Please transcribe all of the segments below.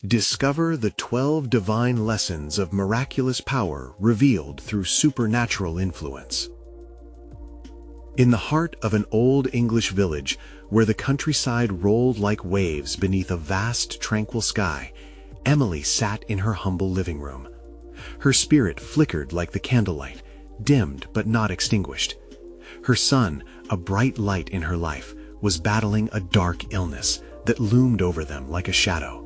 Discover the 12 divine lessons of miraculous power revealed through supernatural influence. In the heart of an old English village, where the countryside rolled like waves beneath a vast, tranquil sky, Emily sat in her humble living room. Her spirit flickered like the candlelight, dimmed but not extinguished. Her son, a bright light in her life, was battling a dark illness that loomed over them like a shadow.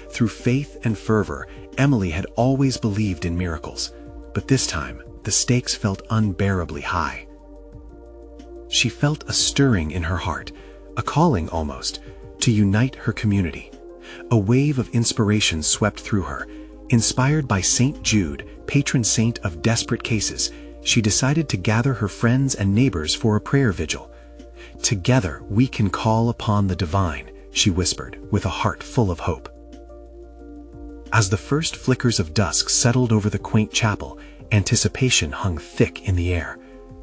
Through faith and fervor, Emily had always believed in miracles, but this time the stakes felt unbearably high. She felt a stirring in her heart, a calling almost, to unite her community. A wave of inspiration swept through her. Inspired by St. Jude, patron saint of desperate cases, she decided to gather her friends and neighbors for a prayer vigil. "Together we can call upon the divine," she whispered, with a heart full of hope. As the first flickers of dusk settled over the quaint chapel, anticipation hung thick in the air.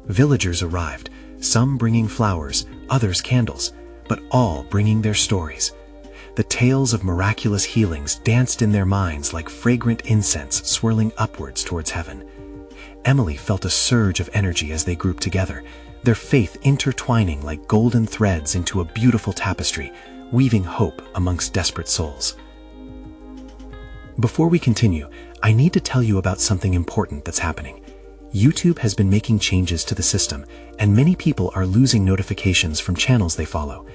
Villagers arrived, some bringing flowers, others candles, but all bringing their stories. The tales of miraculous healings danced in their minds like fragrant incense swirling upwards towards heaven. Emily felt a surge of energy as they grouped together, their faith intertwining like golden threads into a beautiful tapestry, weaving hope amongst desperate souls. Before we continue, I need to tell you about something important that's happening. YouTube has been making changes to the system, and many people are losing notifications from channels they follow.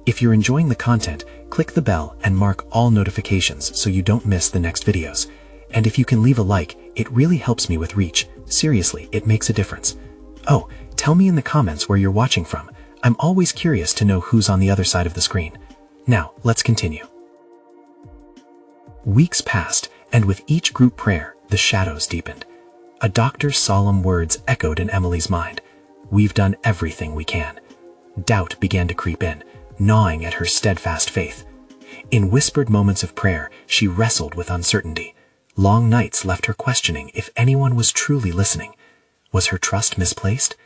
If you're enjoying the content, click the bell and mark all notifications so you don't miss the next videos. And if you can leave a like, it really helps me with reach. Seriously, it makes a difference. Oh, tell me in the comments where you're watching from. I'm always curious to know who's on the other side of the screen. Now, let's continue. Weeks passed, and with each group prayer, the shadows deepened. A doctor's solemn words echoed in Emily's mind. "We've done everything we can." Doubt began to creep in, gnawing at her steadfast faith. In whispered moments of prayer, she wrestled with uncertainty. Long nights left her questioning if anyone was truly listening. Was her trust misplaced?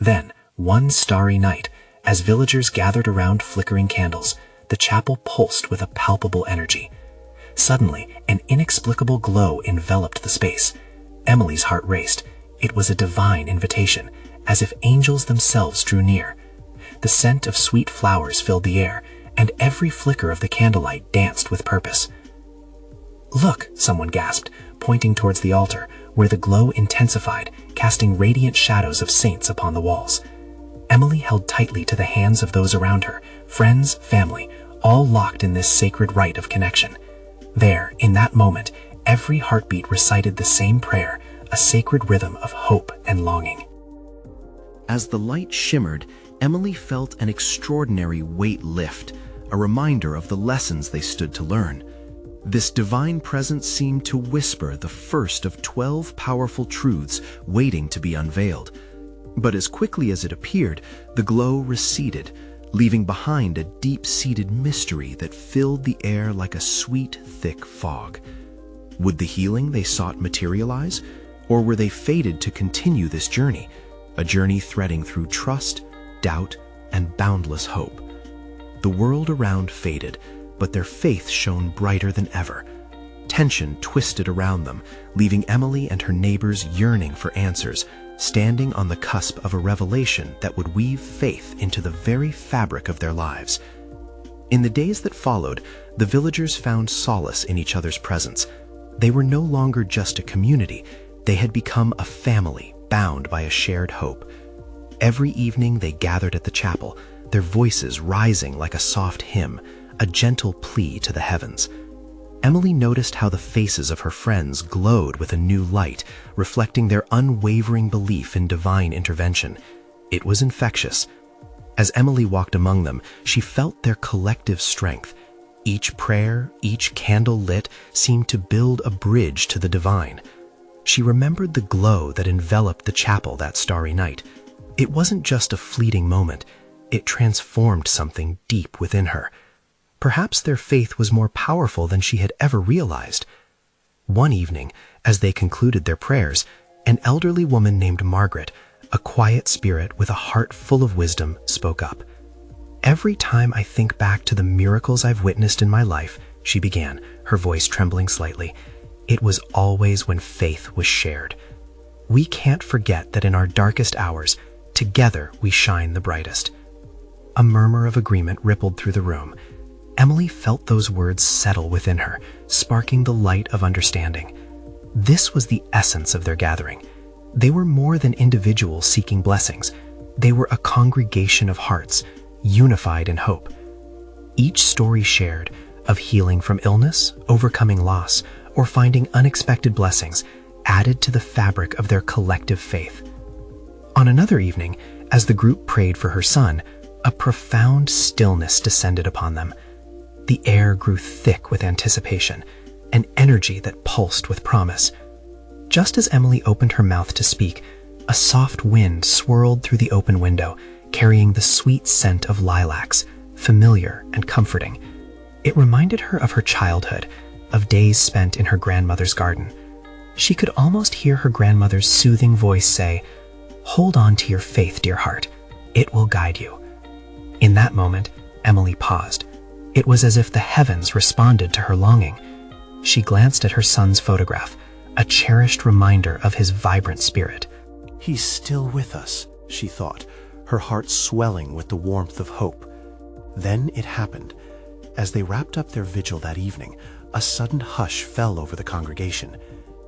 Then, one starry night, as villagers gathered around flickering candles, the chapel pulsed with a palpable energy. Suddenly, an inexplicable glow enveloped the space. Emily's heart raced. It was a divine invitation, as if angels themselves drew near. The scent of sweet flowers filled the air, and every flicker of the candlelight danced with purpose. "Look," someone gasped, pointing towards the altar, where the glow intensified, casting radiant shadows of saints upon the walls. Emily held tightly to the hands of those around her, friends, family, all locked in this sacred rite of connection. There, in that moment, every heartbeat recited the same prayer, a sacred rhythm of hope and longing. As the light shimmered, Emily felt an extraordinary weight lift, a reminder of the lessons they stood to learn. This divine presence seemed to whisper the first of 12 powerful truths waiting to be unveiled. But as quickly as it appeared, the glow receded, leaving behind a deep-seated mystery that filled the air like a sweet, thick fog. Would the healing they sought materialize, or were they fated to continue this journey, a journey threading through trust, doubt, and boundless hope? The world around faded, but their faith shone brighter than ever. Tension twisted around them, leaving Emily and her neighbors yearning for answers, standing on the cusp of a revelation that would weave faith into the very fabric of their lives. In the days that followed, the villagers found solace in each other's presence. They were no longer just a community, they had become a family bound by a shared hope. Every evening they gathered at the chapel, their voices rising like a soft hymn, a gentle plea to the heavens. Emily noticed how the faces of her friends glowed with a new light, reflecting their unwavering belief in divine intervention. It was infectious. As Emily walked among them, she felt their collective strength. Each prayer, each candle lit, seemed to build a bridge to the divine. She remembered the glow that enveloped the chapel that starry night. It wasn't just a fleeting moment. It transformed something deep within her. Perhaps their faith was more powerful than she had ever realized. One evening, as they concluded their prayers, an elderly woman named Margaret, a quiet spirit with a heart full of wisdom, spoke up. "Every time I think back to the miracles I've witnessed in my life," she began, her voice trembling slightly. "It was always when faith was shared. We can't forget that in our darkest hours, together we shine the brightest." A murmur of agreement rippled through the room. Emily felt those words settle within her, sparking the light of understanding. This was the essence of their gathering. They were more than individuals seeking blessings. They were a congregation of hearts, unified in hope. Each story shared, of healing from illness, overcoming loss, or finding unexpected blessings, added to the fabric of their collective faith. On another evening, as the group prayed for her son, a profound stillness descended upon them. The air grew thick with anticipation, an energy that pulsed with promise. Just as Emily opened her mouth to speak, a soft wind swirled through the open window, carrying the sweet scent of lilacs, familiar and comforting. It reminded her of her childhood, of days spent in her grandmother's garden. She could almost hear her grandmother's soothing voice say, "Hold on to your faith, dear heart. It will guide you." In that moment, Emily paused. It was as if the heavens responded to her longing. She glanced at her son's photograph, a cherished reminder of his vibrant spirit. "He's still with us," she thought, her heart swelling with the warmth of hope. Then it happened. As they wrapped up their vigil that evening, a sudden hush fell over the congregation.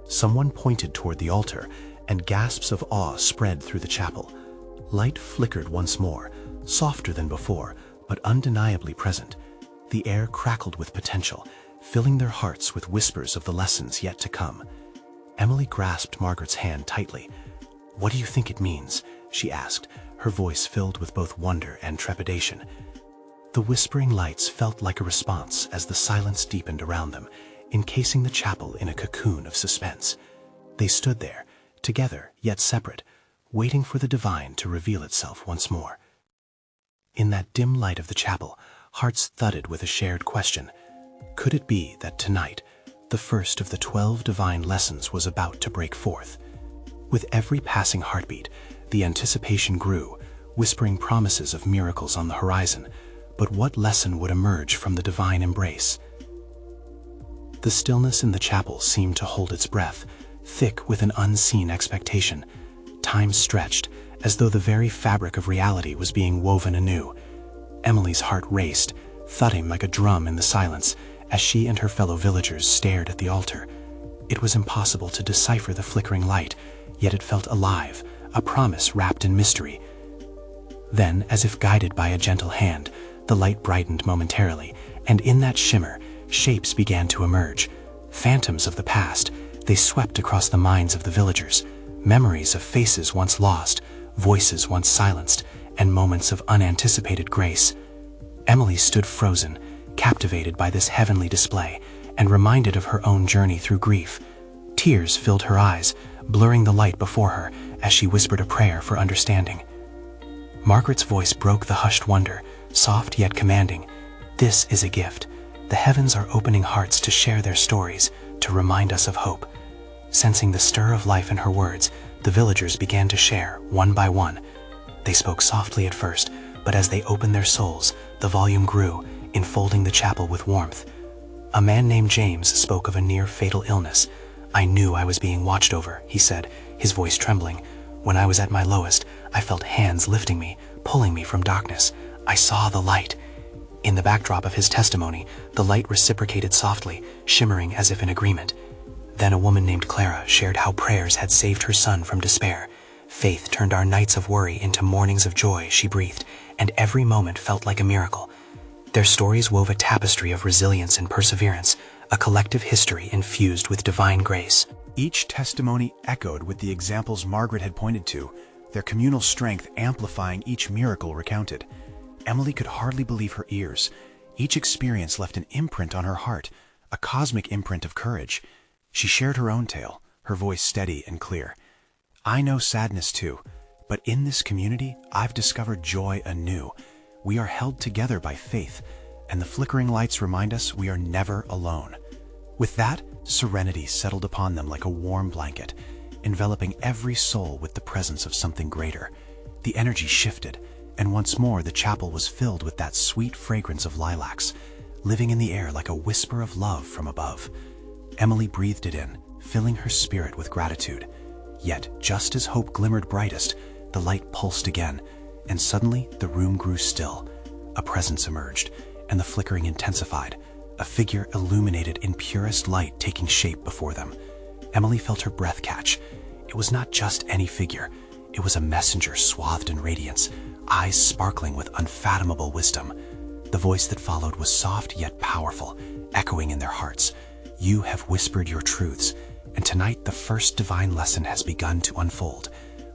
Someone pointed toward the altar, and gasps of awe spread through the chapel. Light flickered once more, softer than before, but undeniably present. The air crackled with potential, filling their hearts with whispers of the lessons yet to come. Emily grasped Margaret's hand tightly. "What do you think it means?" she asked, her voice filled with both wonder and trepidation. The whispering lights felt like a response as the silence deepened around them, encasing the chapel in a cocoon of suspense. They stood there, together yet separate, waiting for the divine to reveal itself once more. In that dim light of the chapel, hearts thudded with a shared question. Could it be that tonight, the first of the 12 divine lessons was about to break forth? With every passing heartbeat, the anticipation grew, whispering promises of miracles on the horizon. But what lesson would emerge from the divine embrace? The stillness in the chapel seemed to hold its breath, thick with an unseen expectation. Time stretched, as though the very fabric of reality was being woven anew. Emily's heart raced, thudding like a drum in the silence, as she and her fellow villagers stared at the altar. It was impossible to decipher the flickering light, yet it felt alive, a promise wrapped in mystery. Then, as if guided by a gentle hand, the light brightened momentarily, and in that shimmer, shapes began to emerge. Phantoms of the past, they swept across the minds of the villagers, memories of faces once lost, voices once silenced, and moments of unanticipated grace. Emily stood frozen, captivated by this heavenly display, and reminded of her own journey through grief. Tears filled her eyes, blurring the light before her as she whispered a prayer for understanding. Margaret's voice broke the hushed wonder, soft yet commanding. "This is a gift. The heavens are opening hearts to share their stories, to remind us of hope." Sensing the stir of life in her words, the villagers began to share, one by one. They spoke softly at first, but as they opened their souls, the volume grew, enfolding the chapel with warmth. A man named James spoke of a near-fatal illness. "I knew I was being watched over," he said, his voice trembling. "When I was at my lowest, I felt hands lifting me, pulling me from darkness. I saw the light." In the backdrop of his testimony, the light reciprocated softly, shimmering as if in agreement. Then a woman named Clara shared how prayers had saved her son from despair. "Faith turned our nights of worry into mornings of joy," she breathed, "and every moment felt like a miracle." Their stories wove a tapestry of resilience and perseverance, a collective history infused with divine grace. Each testimony echoed with the examples Margaret had pointed to, their communal strength amplifying each miracle recounted. Emily could hardly believe her ears. Each experience left an imprint on her heart, a cosmic imprint of courage. She shared her own tale, her voice steady and clear. "I know sadness too, but in this community, I've discovered joy anew. We are held together by faith, and the flickering lights remind us we are never alone." With that, serenity settled upon them like a warm blanket, enveloping every soul with the presence of something greater. The energy shifted, and once more the chapel was filled with that sweet fragrance of lilacs, living in the air like a whisper of love from above. Emily breathed it in, filling her spirit with gratitude. Yet, just as hope glimmered brightest, the light pulsed again, and suddenly the room grew still. A presence emerged, and the flickering intensified, a figure illuminated in purest light taking shape before them. Emily felt her breath catch. It was not just any figure. It was a messenger swathed in radiance, eyes sparkling with unfathomable wisdom. The voice that followed was soft yet powerful, echoing in their hearts. You have whispered your truths, and tonight the first divine lesson has begun to unfold.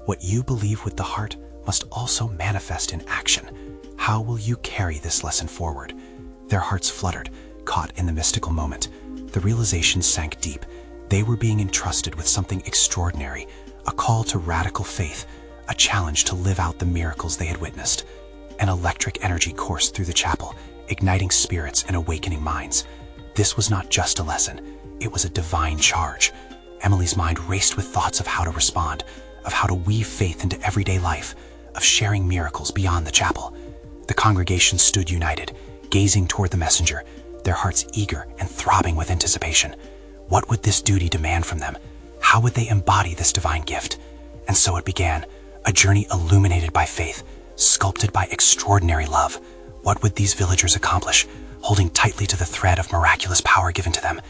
What you believe with the heart must also manifest in action. How will you carry this lesson forward? Their hearts fluttered, caught in the mystical moment. The realization sank deep. They were being entrusted with something extraordinary, a call to radical faith, a challenge to live out the miracles they had witnessed. An electric energy coursed through the chapel, igniting spirits and awakening minds. This was not just a lesson, it was a divine charge. Emily's mind raced with thoughts of how to respond, of how to weave faith into everyday life, of sharing miracles beyond the chapel. The congregation stood united, gazing toward the messenger, their hearts eager and throbbing with anticipation. What would this duty demand from them? How would they embody this divine gift? And so it began, a journey illuminated by faith, sculpted by extraordinary love. What would these villagers accomplish, holding tightly to the thread of miraculous power given to them?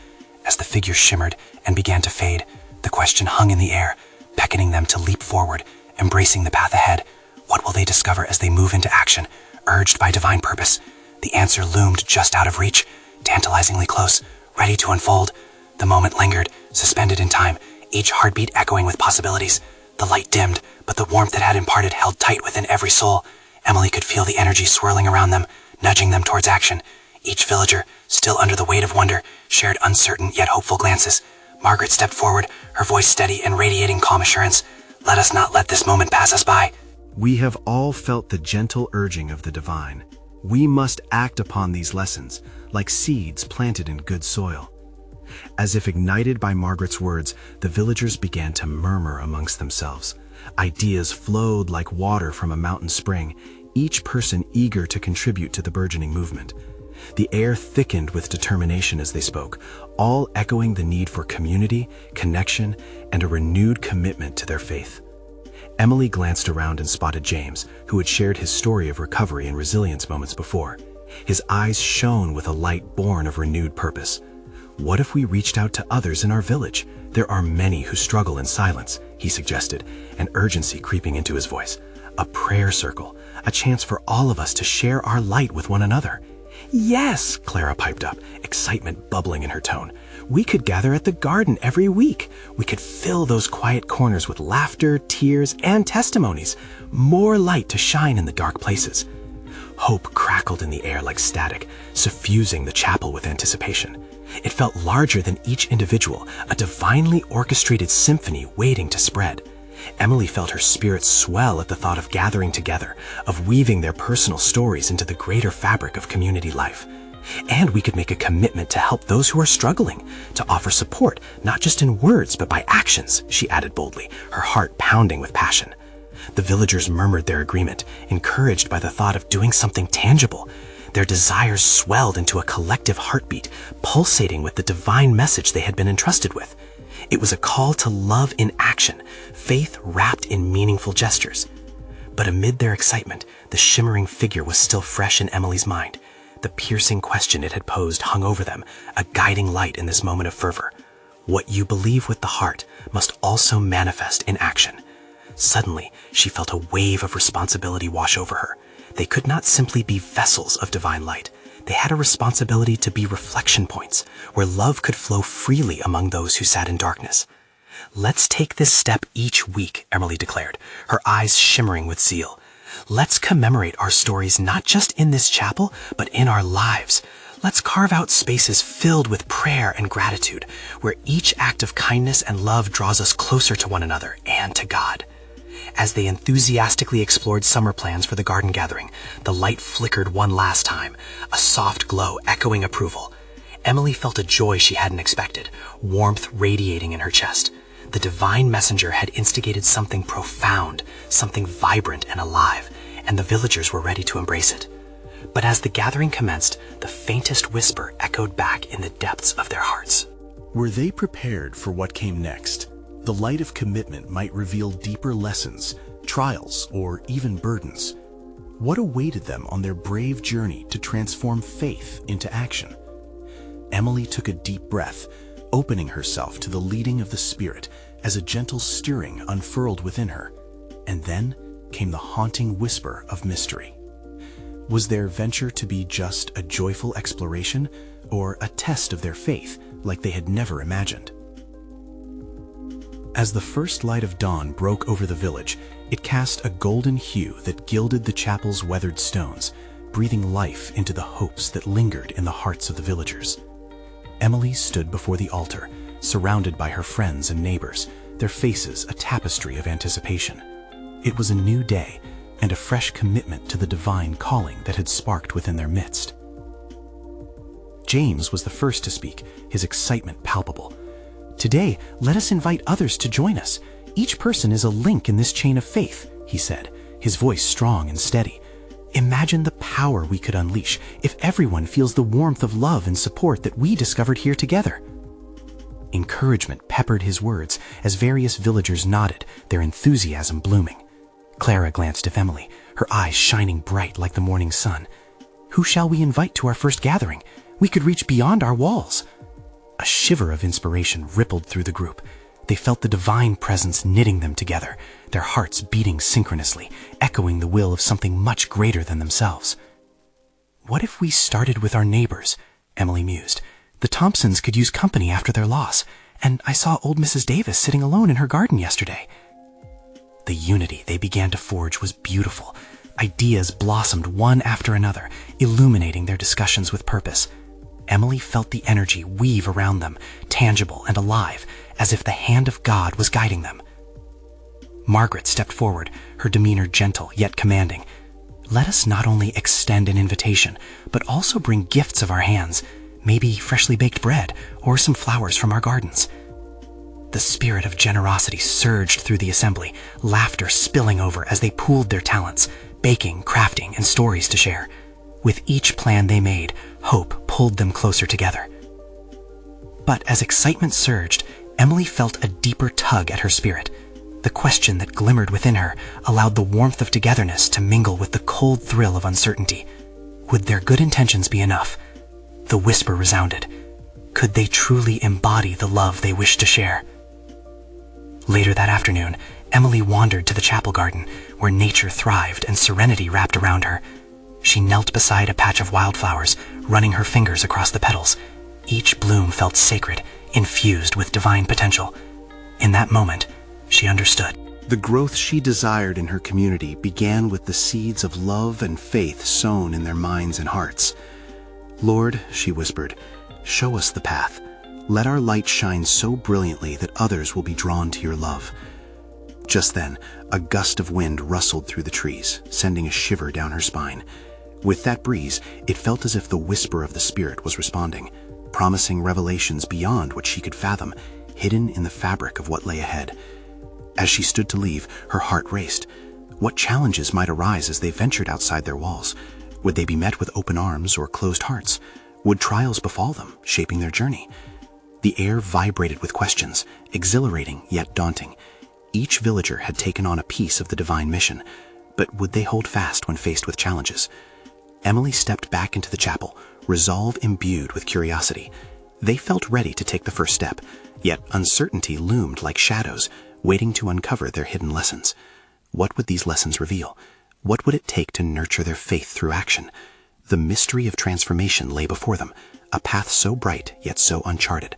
As the figure shimmered and began to fade, the question hung in the air, beckoning them to leap forward, embracing the path ahead. What will they discover as they move into action, urged by divine purpose? The answer loomed just out of reach, tantalizingly close, ready to unfold. The moment lingered, suspended in time, each heartbeat echoing with possibilities. The light dimmed, but the warmth it had imparted held tight within every soul. Emily could feel the energy swirling around them, nudging them towards action. Each villager, still under the weight of wonder, shared uncertain yet hopeful glances. Margaret stepped forward, her voice steady and radiating calm assurance. Let us not let this moment pass us by. We have all felt the gentle urging of the divine. We must act upon these lessons, like seeds planted in good soil. As if ignited by Margaret's words, the villagers began to murmur amongst themselves. Ideas flowed like water from a mountain spring, each person eager to contribute to the burgeoning movement. The air thickened with determination as they spoke, all echoing the need for community, connection, and a renewed commitment to their faith. Emily glanced around and spotted James, who had shared his story of recovery and resilience moments before. His eyes shone with a light born of renewed purpose. What if we reached out to others in our village? There are many who struggle in silence, he suggested, an urgency creeping into his voice. A prayer circle, a chance for all of us to share our light with one another. Yes, Clara piped up, excitement bubbling in her tone. We could gather at the garden every week. We could fill those quiet corners with laughter, tears, and testimonies. More light to shine in the dark places. Hope crackled in the air like static, suffusing the chapel with anticipation. It felt larger than each individual, a divinely orchestrated symphony waiting to spread. Emily felt her spirit swell at the thought of gathering together, of weaving their personal stories into the greater fabric of community life. And we could make a commitment to help those who are struggling, to offer support, not just in words, but by actions, she added boldly, her heart pounding with passion. The villagers murmured their agreement, encouraged by the thought of doing something tangible. Their desires swelled into a collective heartbeat, pulsating with the divine message they had been entrusted with. It was a call to love in action, faith wrapped in meaningful gestures. But amid their excitement, the shimmering figure was still fresh in Emily's mind. The piercing question it had posed hung over them, a guiding light in this moment of fervor. What you believe with the heart must also manifest in action. Suddenly, she felt a wave of responsibility wash over her. They could not simply be vessels of divine light. They had a responsibility to be reflection points, where love could flow freely among those who sat in darkness. Let's take this step each week, Emily declared, her eyes shimmering with zeal. Let's commemorate our stories not just in this chapel, but in our lives. Let's carve out spaces filled with prayer and gratitude, where each act of kindness and love draws us closer to one another and to God. As they enthusiastically explored summer plans for the garden gathering, the light flickered one last time, a soft glow echoing approval. Emily felt a joy she hadn't expected, warmth radiating in her chest. The divine messenger had instigated something profound, something vibrant and alive, and the villagers were ready to embrace it. But as the gathering commenced, the faintest whisper echoed back in the depths of their hearts. Were they prepared for what came next? The light of commitment might reveal deeper lessons, trials, or even burdens. What awaited them on their brave journey to transform faith into action? Emily took a deep breath, opening herself to the leading of the Spirit as a gentle stirring unfurled within her. And then came the haunting whisper of mystery. Was their venture to be just a joyful exploration or a test of their faith like they had never imagined? As the first light of dawn broke over the village, it cast a golden hue that gilded the chapel's weathered stones, breathing life into the hopes that lingered in the hearts of the villagers. Emily stood before the altar, surrounded by her friends and neighbors, their faces a tapestry of anticipation. It was a new day and a fresh commitment to the divine calling that had sparked within their midst. James was the first to speak, his excitement palpable. "Today, let us invite others to join us. Each person is a link in this chain of faith," he said, his voice strong and steady. "Imagine the power we could unleash if everyone feels the warmth of love and support that we discovered here together." Encouragement peppered his words as various villagers nodded, their enthusiasm blooming. Clara glanced at Emily, her eyes shining bright like the morning sun. "Who shall we invite to our first gathering? We could reach beyond our walls." A shiver of inspiration rippled through the group. They felt the divine presence knitting them together, their hearts beating synchronously, echoing the will of something much greater than themselves. "What if we started with our neighbors?" Emily mused. "The Thompsons could use company after their loss, and I saw old Mrs. Davis sitting alone in her garden yesterday." The unity they began to forge was beautiful. Ideas blossomed one after another, illuminating their discussions with purpose. Emily felt the energy weave around them, tangible and alive, as if the hand of God was guiding them. Margaret stepped forward, her demeanor gentle yet commanding. "Let us not only extend an invitation, but also bring gifts of our hands, maybe freshly baked bread or some flowers from our gardens." The spirit of generosity surged through the assembly, laughter spilling over as they pooled their talents, baking, crafting, and stories to share. With each plan they made, hope pulled them closer together. But as excitement surged, Emily felt a deeper tug at her spirit. The question that glimmered within her allowed the warmth of togetherness to mingle with the cold thrill of uncertainty. Would their good intentions be enough? The whisper resounded. Could they truly embody the love they wished to share? Later that afternoon, Emily wandered to the chapel garden, where nature thrived and serenity wrapped around her. She knelt beside a patch of wildflowers, running her fingers across the petals. Each bloom felt sacred, infused with divine potential. In that moment, she understood. The growth she desired in her community began with the seeds of love and faith sown in their minds and hearts. "Lord," she whispered, "show us the path. Let our light shine so brilliantly that others will be drawn to your love." Just then, a gust of wind rustled through the trees, sending a shiver down her spine. With that breeze, it felt as if the whisper of the Spirit was responding, promising revelations beyond what she could fathom, hidden in the fabric of what lay ahead. As she stood to leave, her heart raced. What challenges might arise as they ventured outside their walls? Would they be met with open arms or closed hearts? Would trials befall them, shaping their journey? The air vibrated with questions, exhilarating yet daunting. Each villager had taken on a piece of the divine mission, but would they hold fast when faced with challenges? Emily stepped back into the chapel, resolve imbued with curiosity. They felt ready to take the first step, yet uncertainty loomed like shadows, waiting to uncover their hidden lessons. What would these lessons reveal? What would it take to nurture their faith through action? The mystery of transformation lay before them, a path so bright yet so uncharted.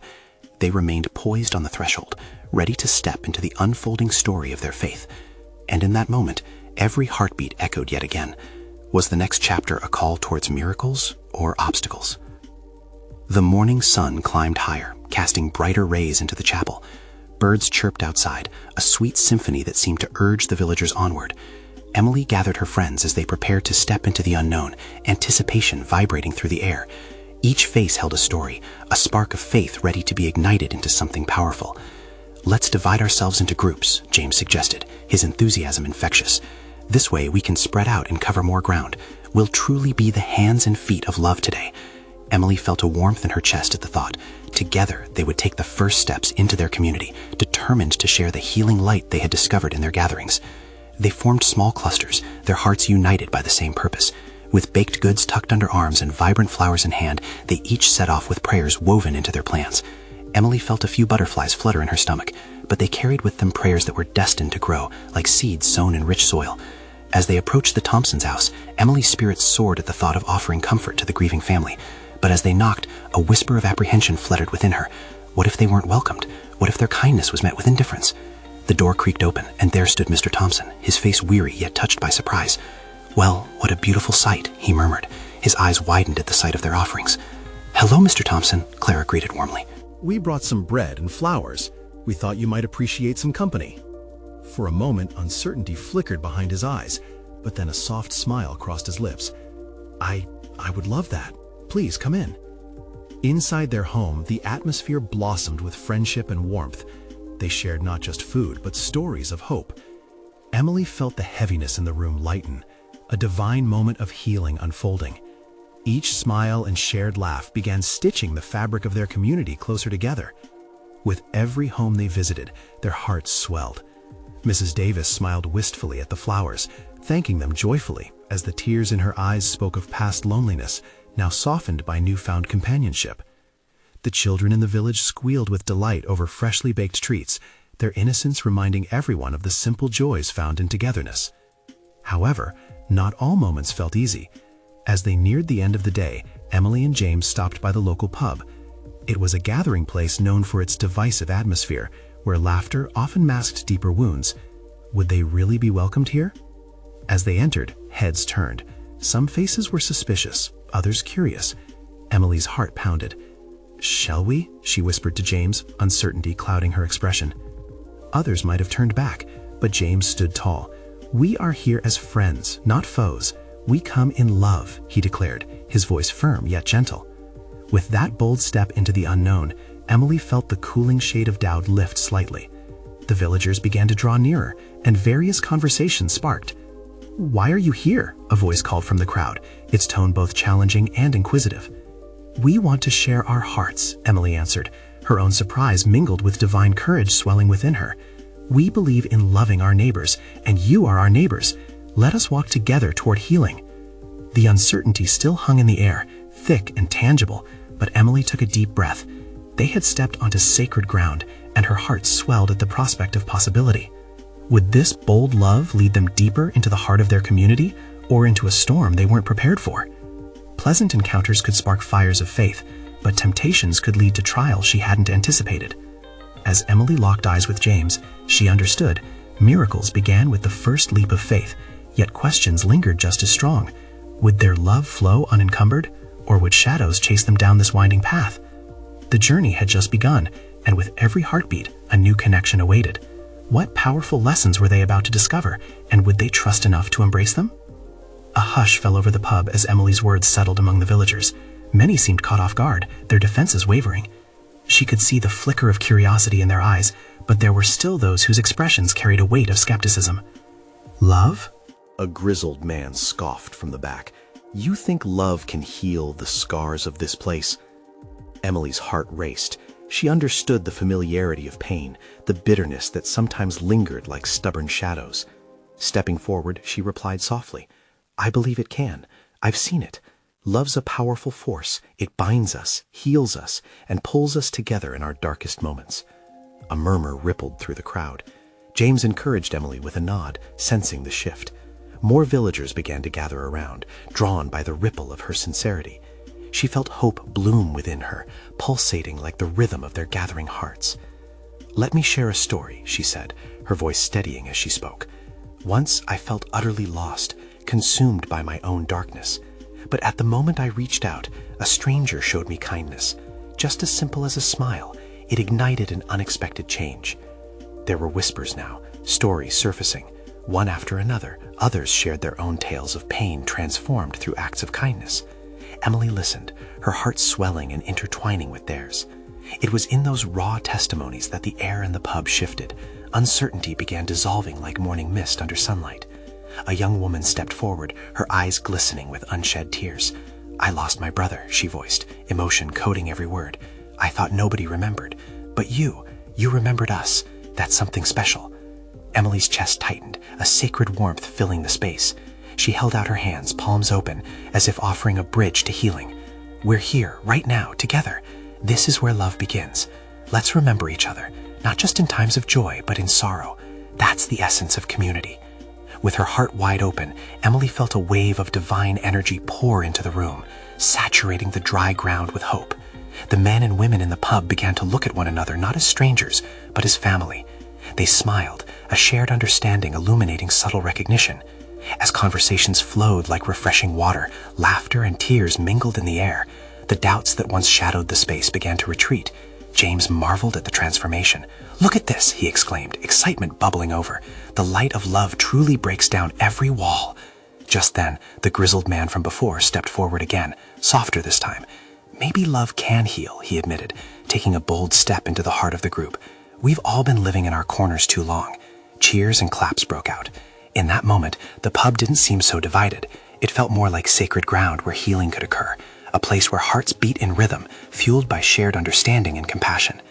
They remained poised on the threshold, ready to step into the unfolding story of their faith. And in that moment, every heartbeat echoed yet again. Was the next chapter a call towards miracles or obstacles? The morning sun climbed higher, casting brighter rays into the chapel. Birds chirped outside, a sweet symphony that seemed to urge the villagers onward. Emily gathered her friends as they prepared to step into the unknown, anticipation vibrating through the air. Each face held a story, a spark of faith ready to be ignited into something powerful. "Let's divide ourselves into groups," James suggested, his enthusiasm infectious. "This way we can spread out and cover more ground. will truly be the hands and feet of love today. Emily felt a warmth in her chest at the thought. Together, they would take the first steps into their community, determined to share the healing light they had discovered in their gatherings. They formed small clusters, their hearts united by the same purpose. With baked goods tucked under arms and vibrant flowers in hand, they each set off with prayers woven into their plans. Emily felt a few butterflies flutter in her stomach, but they carried with them prayers that were destined to grow, like seeds sown in rich soil. As they approached the Thompsons' house, Emily's spirits soared at the thought of offering comfort to the grieving family. But as they knocked, a whisper of apprehension fluttered within her. What if they weren't welcomed? What if their kindness was met with indifference? The door creaked open, and there stood Mr. Thompson, his face weary yet touched by surprise. "Well, what a beautiful sight," he murmured. His eyes widened at the sight of their offerings. "Hello, Mr. Thompson," Clara greeted warmly. "We brought some bread and flowers. We thought you might appreciate some company." For a moment, uncertainty flickered behind his eyes, but then a soft smile crossed his lips. I would love that. Please come in." Inside their home, the atmosphere blossomed with friendship and warmth. They shared not just food, but stories of hope. Emily felt the heaviness in the room lighten, a divine moment of healing unfolding. Each smile and shared laugh began stitching the fabric of their community closer together. With every home they visited, their hearts swelled. Mrs. Davis smiled wistfully at the flowers, thanking them joyfully as the tears in her eyes spoke of past loneliness, now softened by newfound companionship. The children in the village squealed with delight over freshly baked treats, their innocence reminding everyone of the simple joys found in togetherness. However, not all moments felt easy. As they neared the end of the day, Emily and James stopped by the local pub. It was a gathering place known for its divisive atmosphere, where laughter often masked deeper wounds. Would they really be welcomed here? As they entered, heads turned. Some faces were suspicious, others curious. Emily's heart pounded. "Shall we?" she whispered to James, uncertainty clouding her expression. Others might have turned back, but James stood tall. "We are here as friends, not foes. We come in love," he declared, his voice firm yet gentle. With that bold step into the unknown, Emily felt the cooling shade of doubt lift slightly. The villagers began to draw nearer, and various conversations sparked. "Why are you here?" a voice called from the crowd, its tone both challenging and inquisitive. "We want to share our hearts," Emily answered, her own surprise mingled with divine courage swelling within her. "We believe in loving our neighbors, and you are our neighbors. Let us walk together toward healing." The uncertainty still hung in the air, thick and tangible, but Emily took a deep breath. They had stepped onto sacred ground, and her heart swelled at the prospect of possibility. Would this bold love lead them deeper into the heart of their community, or into a storm they weren't prepared for? Pleasant encounters could spark fires of faith, but temptations could lead to trials she hadn't anticipated. As Emily locked eyes with James, she understood miracles began with the first leap of faith, yet questions lingered just as strong. Would their love flow unencumbered, or would shadows chase them down this winding path? The journey had just begun, and with every heartbeat, a new connection awaited. What powerful lessons were they about to discover, and would they trust enough to embrace them? A hush fell over the pub as Emily's words settled among the villagers. Many seemed caught off guard, their defenses wavering. She could see the flicker of curiosity in their eyes, but there were still those whose expressions carried a weight of skepticism. "Love?" A grizzled man scoffed from the back. "You think love can heal the scars of this place?" Emily's heart raced. She understood the familiarity of pain, the bitterness that sometimes lingered like stubborn shadows. Stepping forward, she replied softly, "I believe it can. I've seen it. Love's a powerful force. It binds us, heals us, and pulls us together in our darkest moments." A murmur rippled through the crowd. James encouraged Emily with a nod, sensing the shift. More villagers began to gather around, drawn by the ripple of her sincerity. She felt hope bloom within her, pulsating like the rhythm of their gathering hearts. "Let me share a story," she said, her voice steadying as she spoke. "Once I felt utterly lost, consumed by my own darkness. But at the moment I reached out, a stranger showed me kindness. Just as simple as a smile, it ignited an unexpected change." There were whispers now, stories surfacing. One after another, others shared their own tales of pain transformed through acts of kindness. Emily listened, her heart swelling and intertwining with theirs. It was in those raw testimonies that the air in the pub shifted. Uncertainty began dissolving like morning mist under sunlight. A young woman stepped forward, her eyes glistening with unshed tears. "I lost my brother," she voiced, emotion coating every word. "I thought nobody remembered. But you remembered us. That's something special." Emily's chest tightened, a sacred warmth filling the space. She held out her hands, palms open, as if offering a bridge to healing. "We're here, right now, together. This is where love begins. Let's remember each other, not just in times of joy, but in sorrow. That's the essence of community." With her heart wide open, Emily felt a wave of divine energy pour into the room, saturating the dry ground with hope. The men and women in the pub began to look at one another not as strangers, but as family. They smiled, a shared understanding illuminating subtle recognition. As conversations flowed like refreshing water, laughter and tears mingled in the air. The doubts that once shadowed the space began to retreat. James marveled at the transformation. "Look at this," he exclaimed, excitement bubbling over. "The light of love truly breaks down every wall." Just then, the grizzled man from before stepped forward again, softer this time. "Maybe love can heal," he admitted, taking a bold step into the heart of the group. "We've all been living in our corners too long." Cheers and claps broke out. In that moment, the pub didn't seem so divided. It felt more like sacred ground where healing could occur, a place where hearts beat in rhythm, fueled by shared understanding and compassion.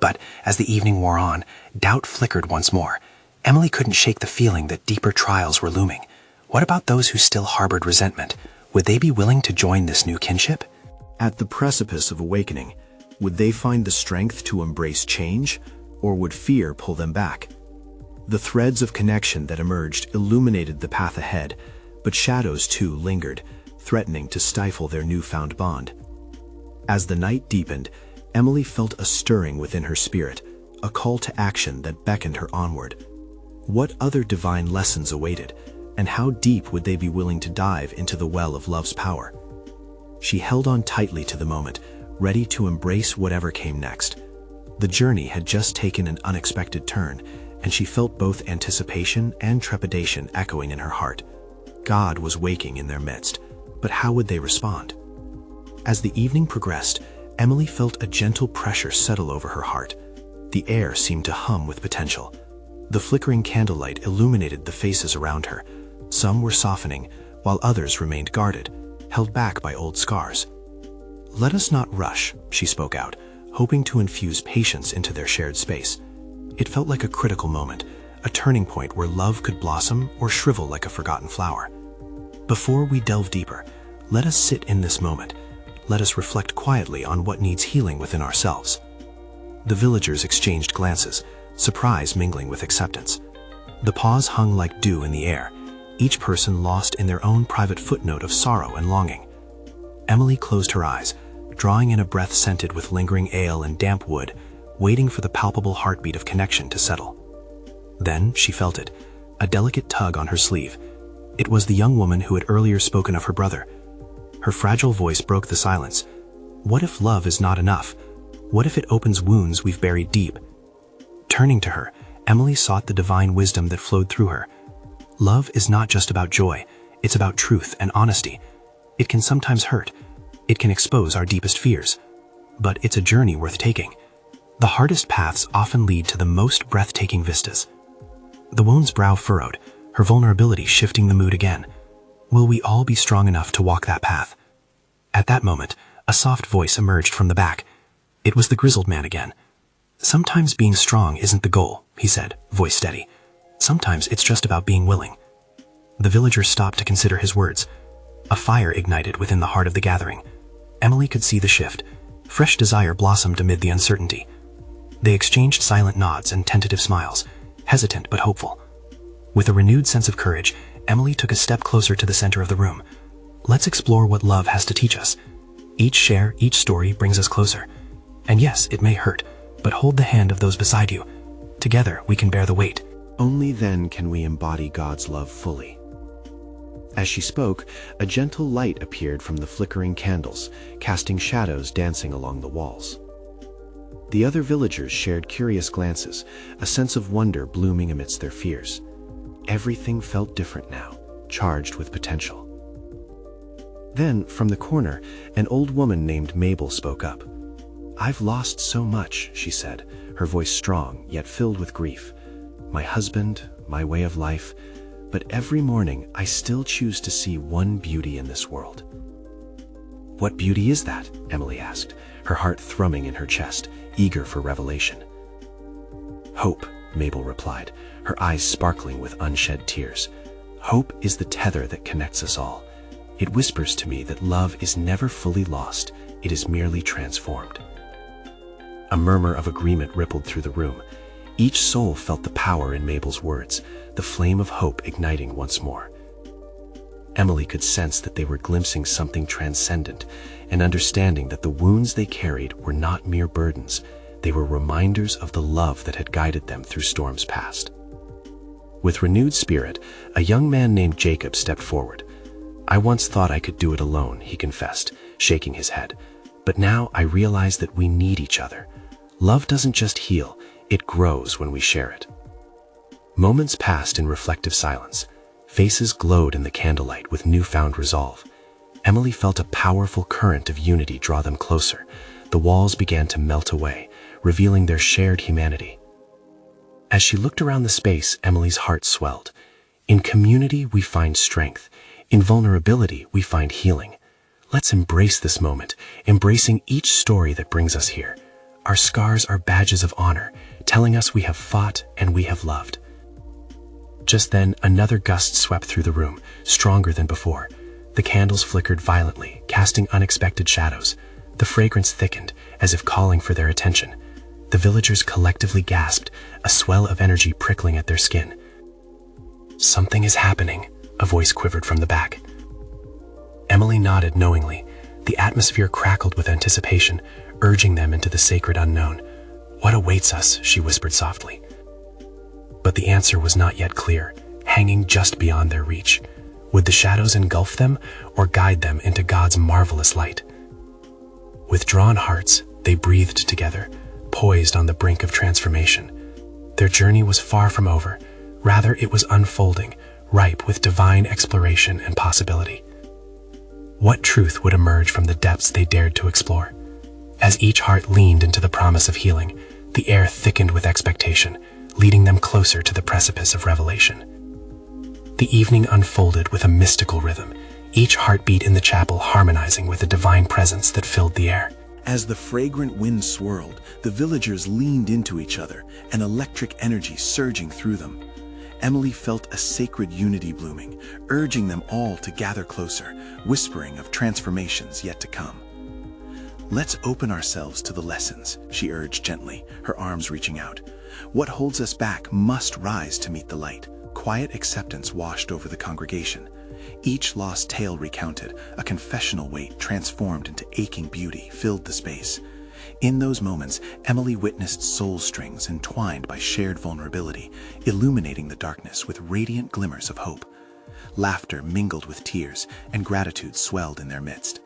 But as the evening wore on, doubt flickered once more. Emily couldn't shake the feeling that deeper trials were looming. What about those who still harbored resentment? Would they be willing to join this new kinship? At the precipice of awakening, would they find the strength to embrace change, or would fear pull them back? The threads of connection that emerged illuminated the path ahead, but shadows too lingered, threatening to stifle their newfound bond. As the night deepened, Emily felt a stirring within her spirit, a call to action that beckoned her onward. What other divine lessons awaited, and how deep would they be willing to dive into the well of love's power? She held on tightly to the moment, ready to embrace whatever came next. The journey had just taken an unexpected turn, and she felt both anticipation and trepidation echoing in her heart. God was waking in their midst, but how would they respond? As the evening progressed, Emily felt a gentle pressure settle over her heart. The air seemed to hum with potential. The flickering candlelight illuminated the faces around her. Some were softening, while others remained guarded, held back by old scars. "Let us not rush," she spoke out, hoping to infuse patience into their shared space. It felt like a critical moment, a turning point where love could blossom or shrivel like a forgotten flower. Before we delve deeper, let us sit in this moment. Let us reflect quietly on what needs healing within ourselves. The villagers exchanged glances, surprise mingling with acceptance. The pause hung like dew in the air, each person lost in their own private footnote of sorrow and longing. Emily closed her eyes, drawing in a breath scented with lingering ale and damp wood, waiting for the palpable heartbeat of connection to settle. Then she felt it, a delicate tug on her sleeve. It was the young woman who had earlier spoken of her brother. Her fragile voice broke the silence. What if love is not enough? What if it opens wounds we've buried deep? Turning to her, Emily sought the divine wisdom that flowed through her. Love is not just about joy, it's about truth and honesty. It can sometimes hurt. It can expose our deepest fears. But it's a journey worth taking. The hardest paths often lead to the most breathtaking vistas. The woman's brow furrowed, her vulnerability shifting the mood again. Will we all be strong enough to walk that path? At that moment, a soft voice emerged from the back. It was the grizzled man again. "Sometimes being strong isn't the goal," he said, voice steady. "Sometimes it's just about being willing." The villagers stopped to consider his words. A fire ignited within the heart of the gathering. Emily could see the shift. Fresh desire blossomed amid the uncertainty. They exchanged silent nods and tentative smiles, hesitant but hopeful. With a renewed sense of courage, Emily took a step closer to the center of the room. Let's explore what love has to teach us. Each share, each story brings us closer. And yes, it may hurt, but hold the hand of those beside you. Together, we can bear the weight. Only then can we embody God's love fully. As she spoke, a gentle light appeared from the flickering candles, casting shadows dancing along the walls. The other villagers shared curious glances, a sense of wonder blooming amidst their fears. Everything felt different now, charged with potential. Then, from the corner, an old woman named Mabel spoke up. "I've lost so much," she said, her voice strong, yet filled with grief. "My husband, my way of life, but every morning I still choose to see one beauty in this world." "What beauty is that?" Emily asked, her heart thrumming in her chest, eager for revelation. "Hope," Mabel replied, her eyes sparkling with unshed tears. "Hope is the tether that connects us all. It whispers to me that love is never fully lost, it is merely transformed." A murmur of agreement rippled through the room. Each soul felt the power in Mabel's words, the flame of hope igniting once more. Emily could sense that they were glimpsing something transcendent, and understanding that the wounds they carried were not mere burdens, they were reminders of the love that had guided them through storms past. With renewed spirit, a young man named Jacob stepped forward. "I once thought I could do it alone," he confessed, shaking his head. "But now I realize that we need each other. Love doesn't just heal, it grows when we share it." Moments passed in reflective silence. Faces glowed in the candlelight with newfound resolve. Emily felt a powerful current of unity draw them closer. The walls began to melt away, revealing their shared humanity. As she looked around the space, Emily's heart swelled. In community, we find strength. In vulnerability, we find healing. Let's embrace this moment, embracing each story that brings us here. Our scars are badges of honor, telling us we have fought and we have loved. Just then, another gust swept through the room, stronger than before. The candles flickered violently, casting unexpected shadows. The fragrance thickened, as if calling for their attention. The villagers collectively gasped, a swell of energy prickling at their skin. "Something is happening," a voice quivered from the back. Emily nodded knowingly. The atmosphere crackled with anticipation, urging them into the sacred unknown. "What awaits us?" she whispered softly. But the answer was not yet clear, hanging just beyond their reach. Would the shadows engulf them or guide them into God's marvelous light? With drawn hearts, they breathed together, poised on the brink of transformation. Their journey was far from over. Rather, it was unfolding, ripe with divine exploration and possibility. What truth would emerge from the depths they dared to explore? As each heart leaned into the promise of healing, the air thickened with expectation, leading them closer to the precipice of revelation. The evening unfolded with a mystical rhythm, each heartbeat in the chapel harmonizing with the divine presence that filled the air. As the fragrant wind swirled, the villagers leaned into each other, an electric energy surging through them. Emily felt a sacred unity blooming, urging them all to gather closer, whispering of transformations yet to come. "Let's open ourselves to the lessons," she urged gently, her arms reaching out. "What holds us back must rise to meet the light." Quiet acceptance washed over the congregation. Each lost tale recounted, a confessional weight transformed into aching beauty filled the space. In those moments, Emily witnessed soul strings entwined by shared vulnerability, illuminating the darkness with radiant glimmers of hope. Laughter mingled with tears, and gratitude swelled in their midst.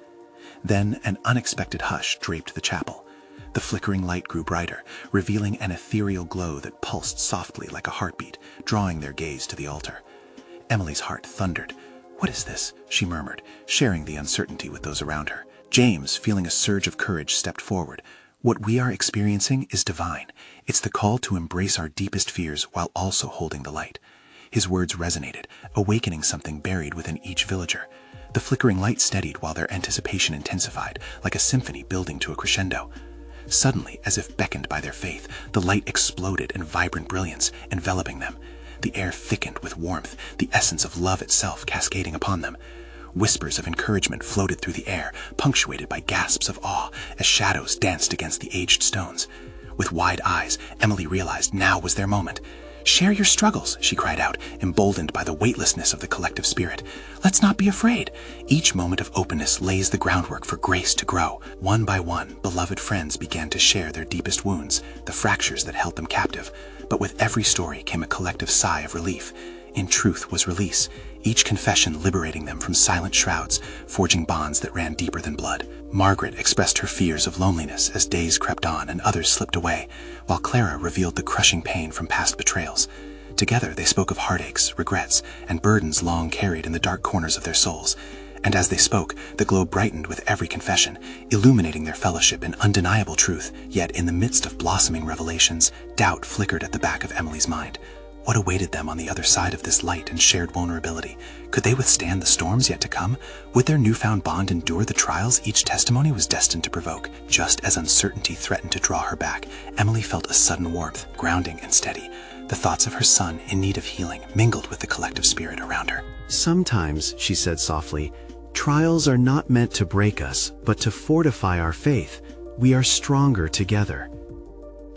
Then an unexpected hush draped the chapel. The flickering light grew brighter, revealing an ethereal glow that pulsed softly like a heartbeat, drawing their gaze to the altar. Emily's heart thundered. "What is this?" she murmured, sharing the uncertainty with those around her. James, feeling a surge of courage, stepped forward. "What we are experiencing is divine. It's the call to embrace our deepest fears while also holding the light." His words resonated, awakening something buried within each villager. The flickering light steadied while their anticipation intensified, like a symphony building to a crescendo. Suddenly, as if beckoned by their faith, the light exploded in vibrant brilliance, enveloping them. The air thickened with warmth, the essence of love itself cascading upon them. Whispers of encouragement floated through the air, punctuated by gasps of awe as shadows danced against the aged stones. With wide eyes, Emily realized now was their moment. "Share your struggles," she cried out, emboldened by the weightlessness of the collective spirit. "Let's not be afraid. Each moment of openness lays the groundwork for grace to grow." One by one, beloved friends began to share their deepest wounds, the fractures that held them captive. But with every story came a collective sigh of relief. In truth was release, each confession liberating them from silent shrouds, forging bonds that ran deeper than blood. Margaret expressed her fears of loneliness as days crept on and others slipped away, while Clara revealed the crushing pain from past betrayals. Together they spoke of heartaches, regrets, and burdens long carried in the dark corners of their souls. And as they spoke, the glow brightened with every confession, illuminating their fellowship in undeniable truth. Yet in the midst of blossoming revelations, doubt flickered at the back of Emily's mind. What awaited them on the other side of this light and shared vulnerability? Could they withstand the storms yet to come? Would their newfound bond endure the trials each testimony was destined to provoke? Just as uncertainty threatened to draw her back, Emily felt a sudden warmth, grounding and steady. The thoughts of her son in need of healing mingled with the collective spirit around her. "Sometimes," she said softly, "trials are not meant to break us, but to fortify our faith. We are stronger together."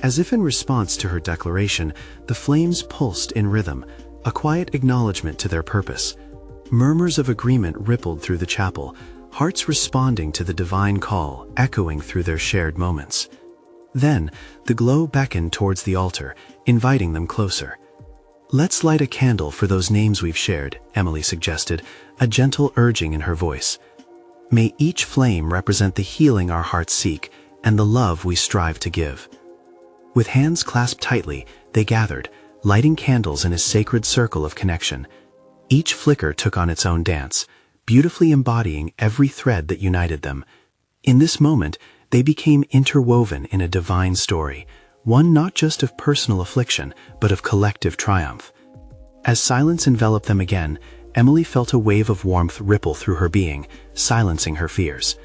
As if in response to her declaration, the flames pulsed in rhythm, a quiet acknowledgement to their purpose. Murmurs of agreement rippled through the chapel, hearts responding to the divine call, echoing through their shared moments. Then, the glow beckoned towards the altar, inviting them closer. "Let's light a candle for those names we've shared," Emily suggested, a gentle urging in her voice. "May each flame represent the healing our hearts seek and the love we strive to give." With hands clasped tightly, they gathered, lighting candles in a sacred circle of connection. Each flicker took on its own dance, beautifully embodying every thread that united them. In this moment, they became interwoven in a divine story, one not just of personal affliction, but of collective triumph. As silence enveloped them again, Emily felt a wave of warmth ripple through her being, silencing her fears.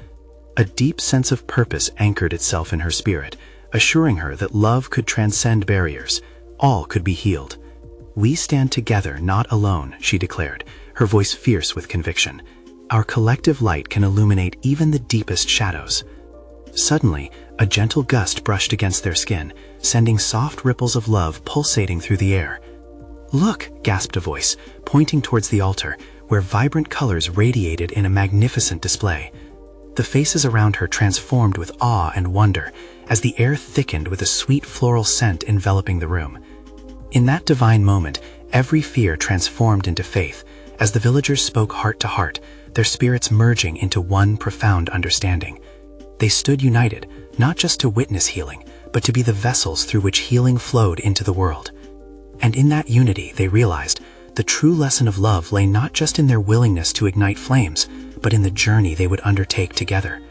A deep sense of purpose anchored itself in her spirit, assuring her that love could transcend barriers, all could be healed. "We stand together, not alone," she declared, her voice fierce with conviction. "Our collective light can illuminate even the deepest shadows." Suddenly, a gentle gust brushed against their skin, sending soft ripples of love pulsating through the air. "Look," gasped a voice, pointing towards the altar, where vibrant colors radiated in a magnificent display. The faces around her transformed with awe and wonder, as the air thickened with a sweet floral scent enveloping the room. In that divine moment, every fear transformed into faith, as the villagers spoke heart to heart, their spirits merging into one profound understanding. They stood united, not just to witness healing, but to be the vessels through which healing flowed into the world. And in that unity, they realized, the true lesson of love lay not just in their willingness to ignite flames, but in the journey they would undertake together.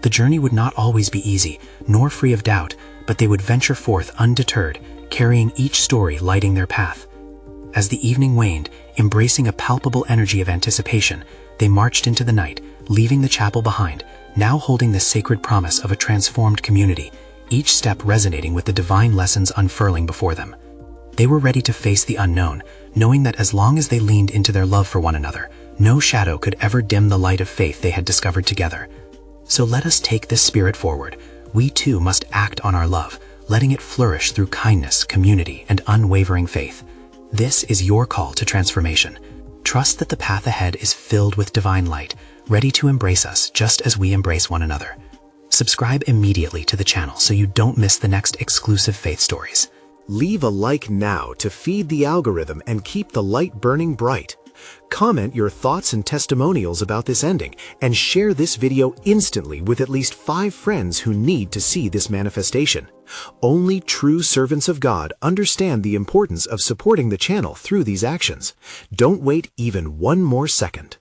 The journey would not always be easy, nor free of doubt, but they would venture forth undeterred, carrying each story lighting their path. As the evening waned, embracing a palpable energy of anticipation, they marched into the night, leaving the chapel behind, now holding the sacred promise of a transformed community, each step resonating with the divine lessons unfurling before them. They were ready to face the unknown, knowing that as long as they leaned into their love for one another, no shadow could ever dim the light of faith they had discovered together. So let us take this spirit forward. We too must act on our love, letting it flourish through kindness, community, and unwavering faith. This is your call to transformation. Trust that the path ahead is filled with divine light, ready to embrace us just as we embrace one another. Subscribe immediately to the channel so you don't miss the next exclusive faith stories. Leave a like now to feed the algorithm and keep the light burning bright. Comment your thoughts and testimonials about this ending, and share this video instantly with at least 5 friends who need to see this manifestation. Only true servants of God understand the importance of supporting the channel through these actions. Don't wait even one more second.